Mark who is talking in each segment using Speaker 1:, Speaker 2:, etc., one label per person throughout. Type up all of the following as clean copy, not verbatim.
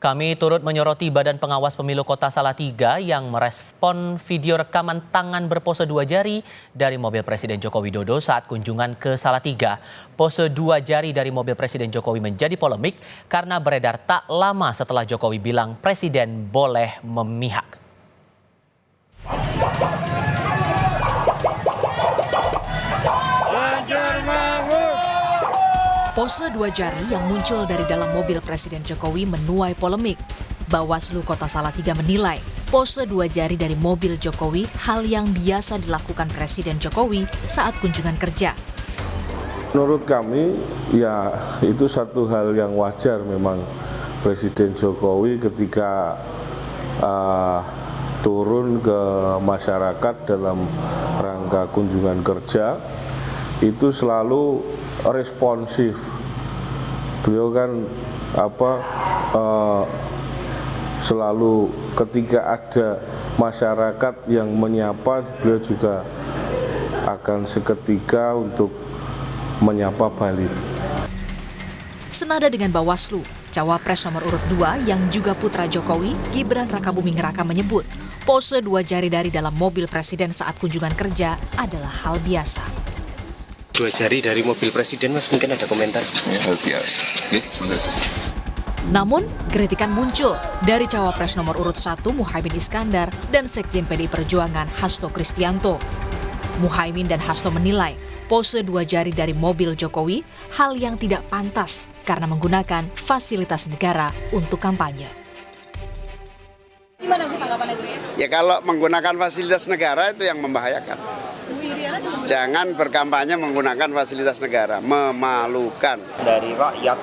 Speaker 1: Kami turut menyoroti Badan Pengawas Pemilu Kota Salatiga yang merespon video rekaman tangan berpose dua jari dari mobil Presiden Joko Widodo saat kunjungan ke Salatiga. Pose dua jari dari mobil Presiden Jokowi menjadi polemik karena beredar tak lama setelah Jokowi bilang Presiden boleh memihak.
Speaker 2: Pose dua jari yang muncul dari dalam mobil Presiden Jokowi menuai polemik. Bawaslu Kota Salatiga menilai pose dua jari dari mobil Jokowi hal yang biasa dilakukan Presiden Jokowi saat kunjungan kerja.
Speaker 3: Menurut kami, ya itu satu hal yang wajar memang Presiden Jokowi ketika turun ke masyarakat dalam rangka kunjungan kerja itu selalu responsif. Beliau kan selalu ketika ada masyarakat yang menyapa, beliau juga akan seketika untuk menyapa balik.
Speaker 2: Senada dengan Bawaslu, Cawapres nomor urut 2 yang juga putra Jokowi, Gibran Rakabuming Raka menyebut pose dua jari dari dalam mobil Presiden saat kunjungan kerja adalah hal biasa.
Speaker 4: Dua jari dari mobil Presiden, Mas, mungkin ada komentar?
Speaker 5: Hal biasa.
Speaker 2: Namun, kritikan muncul dari Cawapres nomor urut 1 Muhaimin Iskandar dan Sekjen PDI Perjuangan Hasto Kristianto. Muhaimin dan Hasto menilai pose dua jari dari mobil Jokowi hal yang tidak pantas karena menggunakan fasilitas negara untuk kampanye.
Speaker 6: Gimana Gus anggapannya Gus?
Speaker 7: Ya kalau menggunakan fasilitas negara itu yang membahayakan. Jangan berkampanye menggunakan fasilitas negara, memalukan.
Speaker 8: Dari rakyat,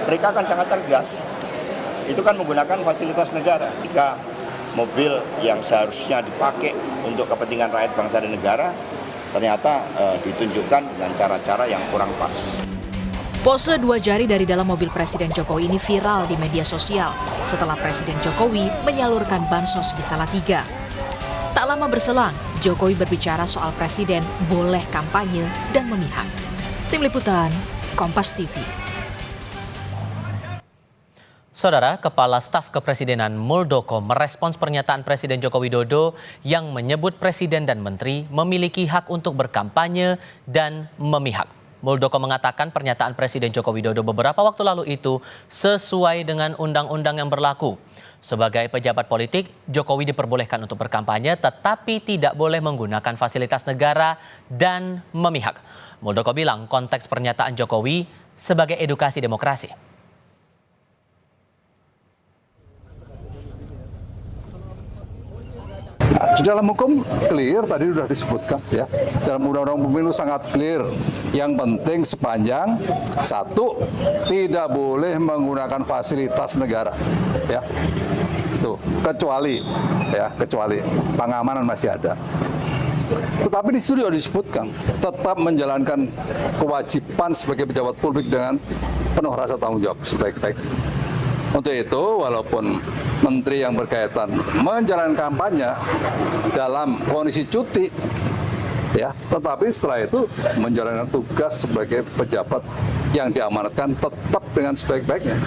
Speaker 8: mereka kan sangat cerdas. Itu kan menggunakan fasilitas negara. Jika mobil yang seharusnya dipakai untuk kepentingan rakyat bangsa dan negara, ternyata ditunjukkan dengan cara-cara yang kurang pas.
Speaker 2: Pose dua jari dari dalam mobil Presiden Jokowi ini viral di media sosial setelah Presiden Jokowi menyalurkan bansos di Salatiga. Tak lama berselang, Jokowi berbicara soal Presiden boleh kampanye dan memihak. Tim Liputan, Kompas TV.
Speaker 1: Saudara, Kepala Staf Kepresidenan Muldoko merespons pernyataan Presiden Joko Widodo yang menyebut Presiden dan Menteri memiliki hak untuk berkampanye dan memihak. Muldoko mengatakan pernyataan Presiden Joko Widodo beberapa waktu lalu itu sesuai dengan undang-undang yang berlaku. Sebagai pejabat politik, Jokowi diperbolehkan untuk berkampanye tetapi tidak boleh menggunakan fasilitas negara dan memihak. Muldoko bilang konteks pernyataan Jokowi sebagai edukasi demokrasi.
Speaker 5: Di dalam hukum clear tadi sudah disebutkan ya. Dalam undang-undang pemilu sangat clear. Yang penting sepanjang satu tidak boleh menggunakan fasilitas negara. Ya. Itu kecuali pengamanan masih ada. Tetapi di studio disebutkan tetap menjalankan kewajiban sebagai pejabat publik dengan penuh rasa tanggung jawab sebaik-baik. Untuk itu, walaupun menteri yang berkaitan menjalankan kampanye dalam kondisi cuti, ya, tetapi setelah itu menjalankan tugas sebagai pejabat yang diamanatkan tetap dengan sebaik-baiknya.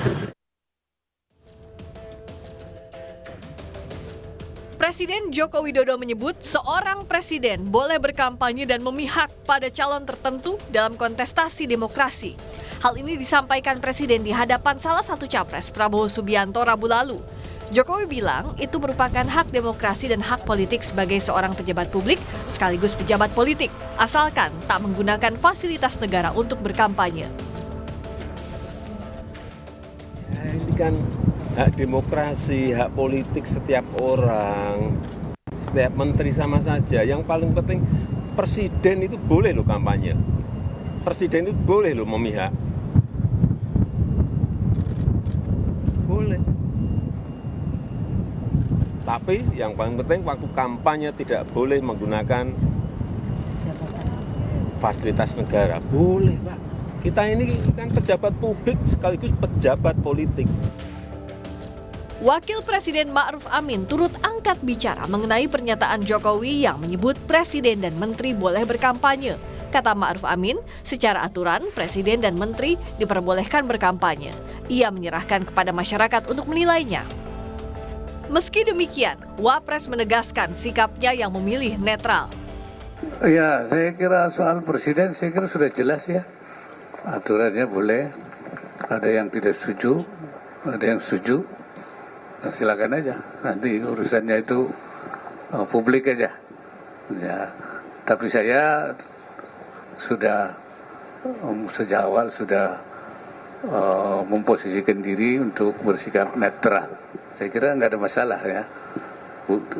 Speaker 9: Presiden Joko Widodo menyebut seorang presiden boleh berkampanye dan memihak pada calon tertentu dalam kontestasi demokrasi. Hal ini disampaikan Presiden di hadapan salah satu capres Prabowo Subianto Rabu lalu. Jokowi bilang itu merupakan hak demokrasi dan hak politik sebagai seorang pejabat publik sekaligus pejabat politik, asalkan tak menggunakan fasilitas negara untuk berkampanye.
Speaker 4: Ya, ini kan hak demokrasi, hak politik setiap orang, setiap menteri sama saja. Yang paling penting presiden itu boleh loh kampanye, presiden itu boleh loh memihak, boleh. Tapi yang paling penting waktu kampanye tidak boleh menggunakan fasilitas negara. Boleh, Pak. Kita ini kan pejabat publik sekaligus pejabat politik.
Speaker 9: Wakil Presiden Ma'ruf Amin turut angkat bicara mengenai pernyataan Jokowi yang menyebut Presiden dan Menteri boleh berkampanye. Kata Ma'ruf Amin, secara aturan Presiden dan Menteri diperbolehkan berkampanye. Ia menyerahkan kepada masyarakat untuk menilainya. Meski demikian, Wapres menegaskan sikapnya yang memilih netral.
Speaker 6: Ya, saya kira soal presiden saya kira sudah jelas ya. Aturannya boleh, ada yang tidak setuju, ada yang setuju. Nah, silakan aja. Nanti urusannya itu publik aja. Ya, tapi saya sudah sejak awal sudah memposisikan diri untuk bersikap netral. Saya kira nggak ada masalah ya.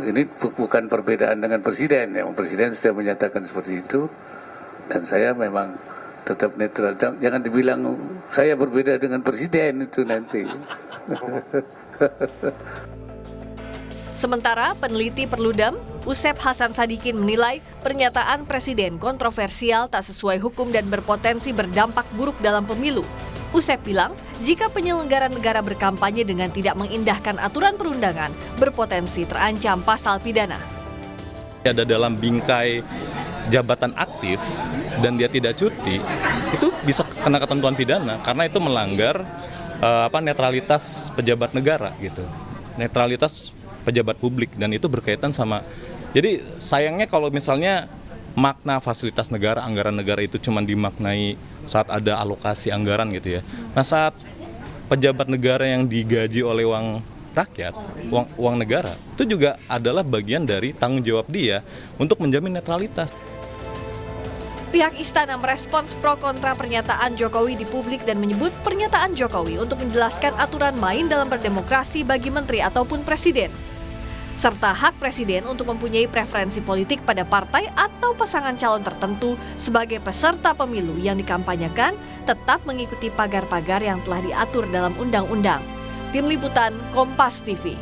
Speaker 6: Ini bukan perbedaan dengan presiden. Ya. Presiden sudah menyatakan seperti itu, dan saya memang tetap netral. Jangan dibilang saya berbeda dengan presiden itu nanti.
Speaker 9: Sementara peneliti Perludem, Usep Hasan Sadikin menilai pernyataan presiden kontroversial, tak sesuai hukum dan berpotensi berdampak buruk dalam pemilu. Usep bilang, jika penyelenggara negara berkampanye dengan tidak mengindahkan aturan perundangan, berpotensi terancam pasal pidana.
Speaker 10: Ada dalam bingkai jabatan aktif dan dia tidak cuti, itu bisa kena ketentuan pidana karena itu melanggar netralitas pejabat negara gitu. Netralitas pejabat publik, dan itu berkaitan sama. Jadi sayangnya kalau misalnya makna fasilitas negara, anggaran negara itu cuma dimaknai saat ada alokasi anggaran gitu ya. Nah, saat pejabat negara yang digaji oleh uang rakyat, uang negara, itu juga adalah bagian dari tanggung jawab dia untuk menjamin netralitas.
Speaker 9: Pihak istana merespons pro kontra pernyataan Jokowi di publik dan menyebut pernyataan Jokowi untuk menjelaskan aturan main dalam berdemokrasi bagi menteri ataupun presiden, serta hak presiden untuk mempunyai preferensi politik pada partai atau pasangan calon tertentu sebagai peserta pemilu yang dikampanyekan tetap mengikuti pagar-pagar yang telah diatur dalam undang-undang. Tim Liputan Kompas TV.